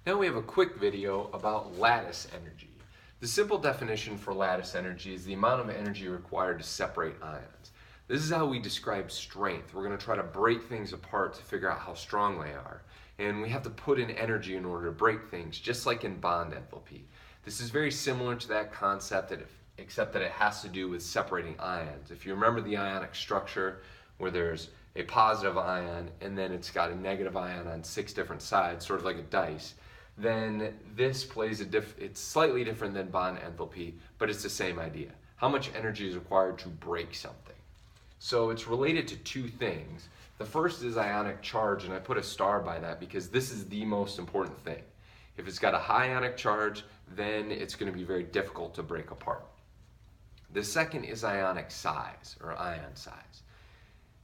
Now we have a quick video about lattice energy. The simple definition for lattice energy is the amount of energy required to separate ions. This is how we describe strength. We're going to try to break things apart to figure out how strong they are. And we have to put in energy in order to break things, just like in bond enthalpy. This is very similar to that concept, except that it has to do with separating ions. If you remember the ionic structure, where there's a positive ion and then it's got a negative ion on 6 different sides, sort of like a dice, then this plays it's slightly different than bond enthalpy, but it's the same idea. How much energy is required to break something? So it's related to 2 things. The first is ionic charge, and I put a star by that because this is the most important thing. If it's got a high ionic charge, then it's going to be very difficult to break apart. The second is ionic size, or ion size.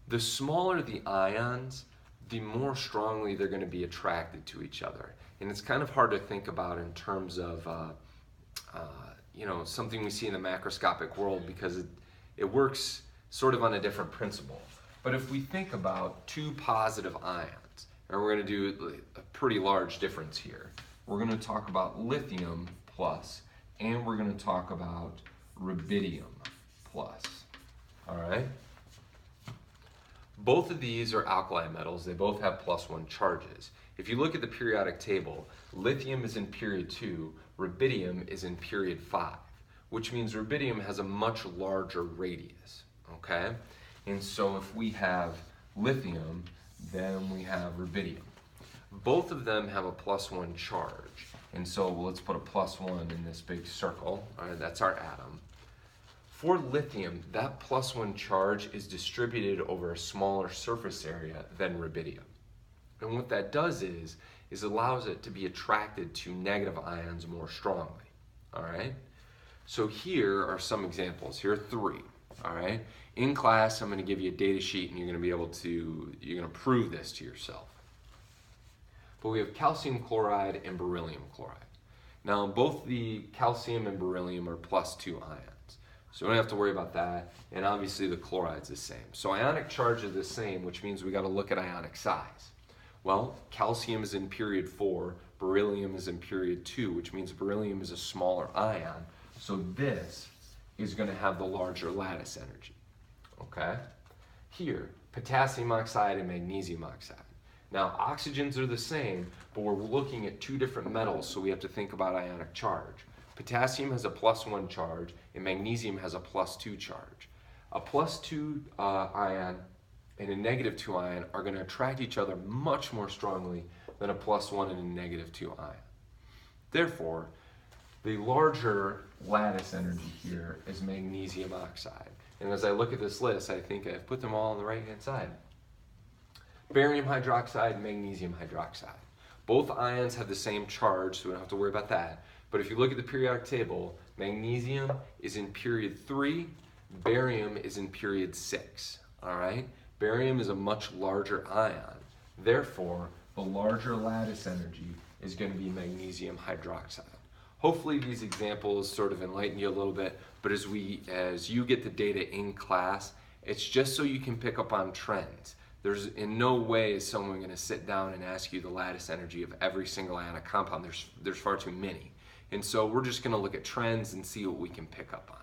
The smaller the ions, the more strongly they're going to be attracted to each other. And it's kind of hard to think about in terms of something we see in the macroscopic world because it works sort of on a different principle. But if we think about 2 positive ions, and we're going to do a pretty large difference here. We're going to talk about lithium plus, and we're going to talk about rubidium plus. All right? Both of these are alkali metals. They both have +1 charges. If you look at the periodic table, lithium is in period 2, rubidium is in period 5, which means rubidium has a much larger radius, okay? And so if we have lithium, then we have rubidium. Both of them have a +1 charge. And so let's put a +1 in this big circle. All right, that's our atom. For lithium, that +1 charge is distributed over a smaller surface area than rubidium. And what that does is allows it to be attracted to negative ions more strongly. All right? So here are some examples. Here are 3. All right? In class, I'm going to give you a data sheet and you're going to prove this to yourself. But we have calcium chloride and beryllium chloride. Now, both the calcium and beryllium are +2 ions. So we don't have to worry about that, and obviously the chloride's the same. So ionic charge is the same, which means we got to look at ionic size. Well, calcium is in period 4, beryllium is in period 2, which means beryllium is a smaller ion. So this is going to have the larger lattice energy. Okay? Here, potassium oxide and magnesium oxide. Now, oxygens are the same, but we're looking at 2 different metals, so we have to think about ionic charge. Potassium has a +1 charge, and magnesium has a +2 charge. A +2 ion and a -2 ion are going to attract each other much more strongly than a +1 and a -2 ion. Therefore, the larger lattice energy here is magnesium oxide. And as I look at this list, I think I've put them all on the right-hand side. Barium hydroxide, magnesium hydroxide. Both ions have the same charge, so we don't have to worry about that. But if you look at the periodic table, magnesium is in period 3, barium is in period 6. All right? Barium is a much larger ion. Therefore, the larger lattice energy is going to be magnesium hydroxide. Hopefully these examples sort of enlighten you a little bit, but as you get the data in class, it's just so you can pick up on trends. There's in no way is someone going to sit down and ask you the lattice energy of every single ionic compound. There's far too many. And so we're just going to look at trends and see what we can pick up on.